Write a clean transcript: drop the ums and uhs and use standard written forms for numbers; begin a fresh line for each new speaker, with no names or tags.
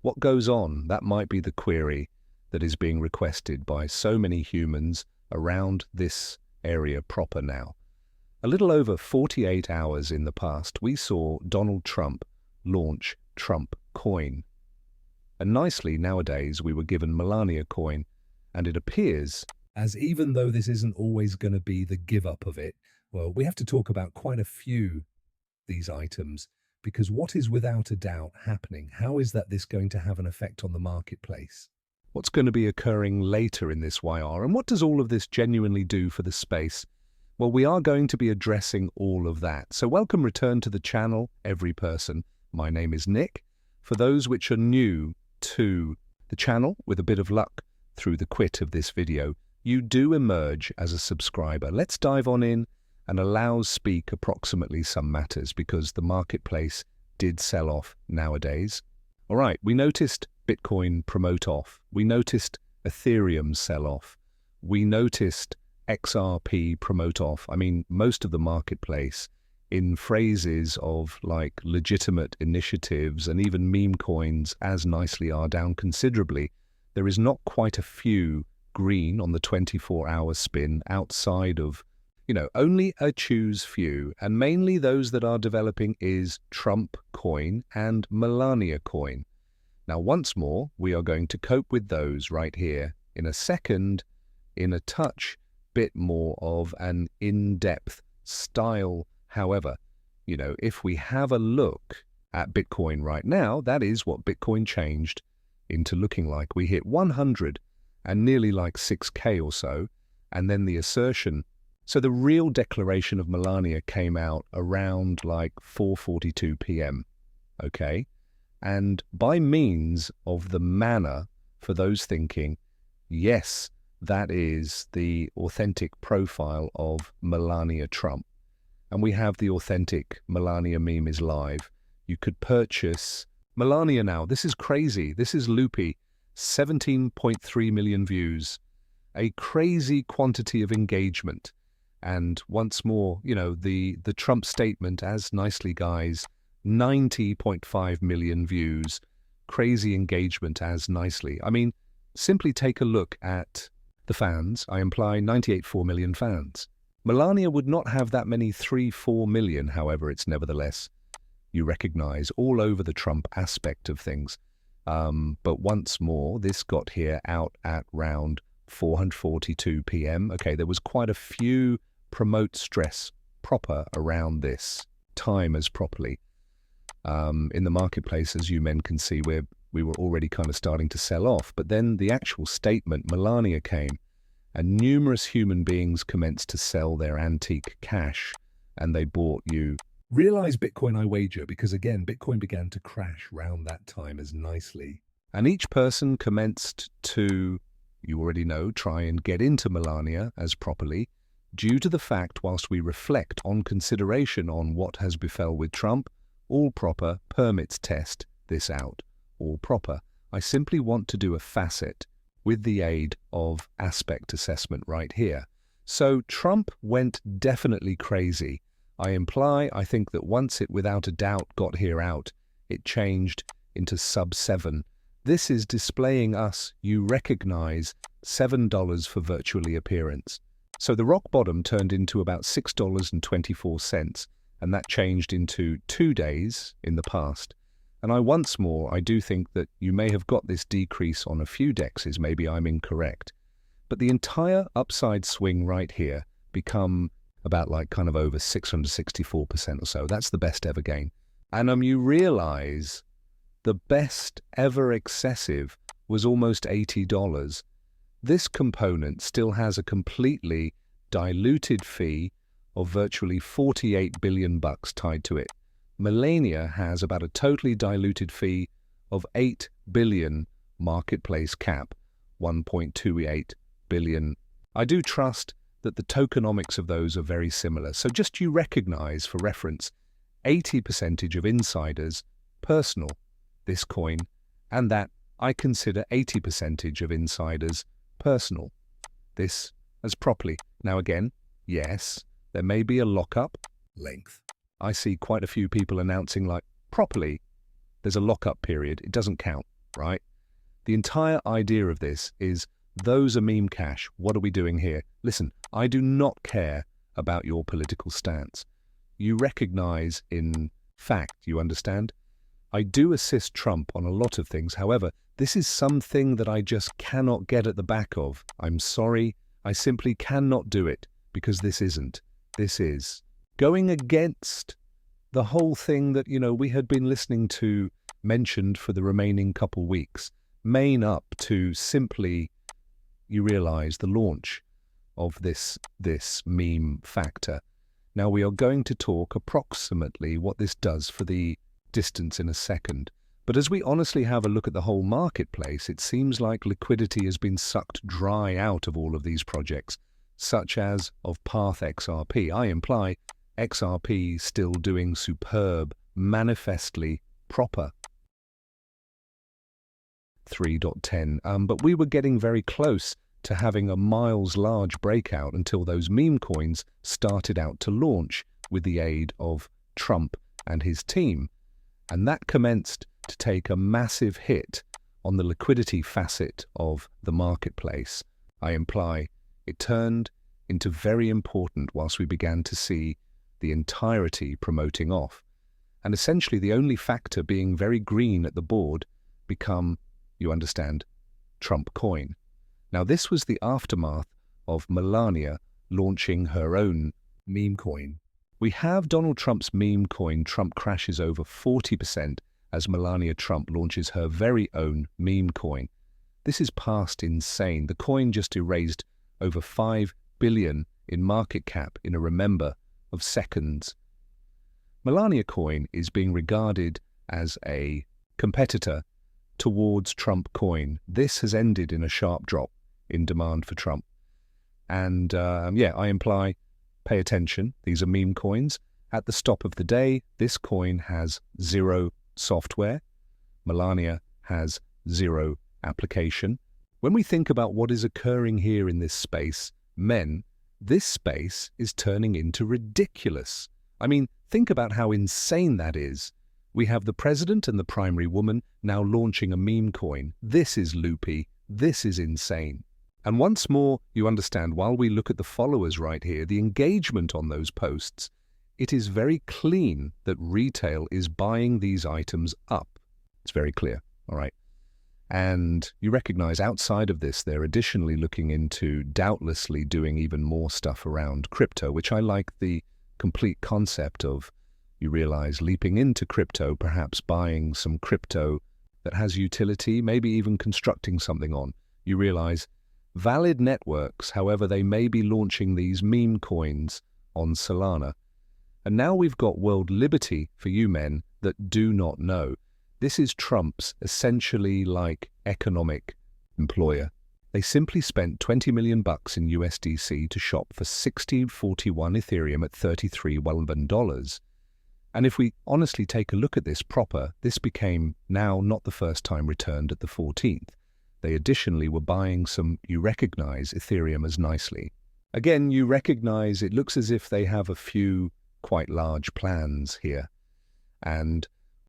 What goes on? That might be the query that is being requested by so many humans around this area proper now. A little over 48 hours in the past, we saw Donald Trump launch Trump coin. And nicely, nowadays, we were given Melania coin, and it appears as even though this isn't always going to be the give up of it, well, we have to talk about quite a few these items, because what is without a doubt happening? How is this going to have an effect on the marketplace? What's going to be occurring later in this YR? And what does all of this genuinely do for the space? Well, we are going to be addressing all of that. So welcome return to the channel, every person. My name is Nick. For those which are new to the channel, with a bit of luck through the quit of this video, you do emerge as a subscriber. Let's dive on in and allow speak approximately some matters, because the marketplace did sell off nowadays. All right, we noticed Bitcoin promote off. We noticed Ethereum sell off. We noticed XRP promote off. I mean, most of the marketplace, in phrases of like legitimate initiatives and even meme coins as nicely, are down considerably. There is not quite a few green on the 24-hour spin outside of, only a choose few, and mainly those that are developing is Trump coin and Melania coin. Now, once more, we are going to cope with those right here in a second, in a touch bit more of an in-depth style. However, if we have a look at Bitcoin right now, that is what Bitcoin changed into looking like. We hit 100 and nearly like 6K or so, and then the assertion. So the real declaration of Melania came out around like 4:42 p.m. Okay? And by means of the manner, for those thinking, yes, that is the authentic profile of Melania Trump. And we have the authentic Melania meme is live. You could purchase Melania now. This is crazy. This is loopy. 17.3 million views. A crazy quantity of engagement. And once more, the Trump statement, as nicely, guys, 90.5 million views. Crazy engagement as nicely. I mean, simply take a look at the fans. I imply 98.4 million fans. Melania would not have that many 3-4 million, however, it's nevertheless, you recognize, all over the Trump aspect of things. But once more, this got here out at round 4:42 p.m. Okay, there was quite a few promote stress proper around this time as properly. In the marketplace, as you men can see, we were already kind of starting to sell off. But then the actual statement, Melania, came, and numerous human beings commenced to sell their antique cash, and they bought you. Realize Bitcoin, I wager, because again, Bitcoin began to crash round that time as nicely. And each person commenced to, you already know, try and get into Melania as properly, due to the fact, whilst we reflect on consideration on what has befell with Trump, all proper permits test this out. All proper. I simply want to do a facet with the aid of aspect assessment right here. So Trump went definitely crazy. I think that once it without a doubt got here out, it changed into sub-7. This is displaying us, you recognize, $7 for virtually appearance. So the rock bottom turned into about $6.24, and that changed into 2 days in the past. And I do think that you may have got this decrease on a few dexes, maybe I'm incorrect. But the entire upside swing right here become about like kind of over 664% or so. That's the best ever gain. And you realize the best ever excessive was almost $80. This component still has a completely diluted fee of virtually 48 billion bucks tied to it. Melania has about a totally diluted fee of 8 billion marketplace cap, 1.28 billion. I do trust that the tokenomics of those are very similar. So just you recognize, for reference, 80% of insiders personal, this coin, and that I consider 80% of insiders personal, this as properly. Now again, yes, there may be a lockup length. I see quite a few people announcing like properly, there's a lockup period, it doesn't count. right? The entire idea of this is those are meme cash. What are we doing here? Listen, I do not care about your political stance. You recognize in fact, you understand? I do assist Trump on a lot of things. However, this is something that I just cannot get at the back of. I'm sorry, I simply cannot do it because this isn't. This is going against the whole thing that, we had been listening to mentioned for the remaining couple weeks. Main up to simply, you realize, the launch of this meme factor. Now we are going to talk approximately what this does for the distance in a second. But as we honestly have a look at the whole marketplace, it seems like liquidity has been sucked dry out of all of these projects, such as of Path XRP. I imply XRP still doing superb, manifestly proper. 3.10, but we were getting very close to having a miles large breakout until those meme coins started out to launch with the aid of Trump and his team. And that commenced to take a massive hit on the liquidity facet of the marketplace. I imply it turned into very important whilst we began to see the entirety promoting off. And essentially the only factor being very green at the board become, you understand, Trump coin. Now this was the aftermath of Melania launching her own meme coin. We have Donald Trump's meme coin. Trump crashes over 40% as Melania Trump launches her very own meme coin. This is past insane. The coin just erased over 5 billion in market cap in a remember of seconds. Melania coin is being regarded as a competitor towards Trump coin. This has ended in a sharp drop in demand for Trump. And I imply, pay attention. These are meme coins. At the stop of the day, this coin has 0 software. Melania has 0 application. When we think about what is occurring here in this space, this space is turning into ridiculous. I mean, think about how insane that is. We have the president and the primary woman now launching a meme coin. This is loopy. This is insane. And once more, you understand, while we look at the followers right here, the engagement on those posts, it is very clean that retail is buying these items up. It's very clear, all right? And you recognize outside of this, they're additionally looking into doubtlessly doing even more stuff around crypto, which I like the complete concept of, you realize, leaping into crypto, perhaps buying some crypto that has utility, maybe even constructing something on. You realize valid networks, however, they may be launching these meme coins on Solana. And now we've got world liberty for you men that do not know. This is Trump's essentially like economic employer. They simply spent $20 million in USDC to shop for 6041 Ethereum at $33,000. And if we honestly take a look at this proper, this became now not the first time returned at the 14th. They additionally were buying some, you recognize, Ethereum as nicely. Again, you recognize it looks as if they have a few quite large plans here. And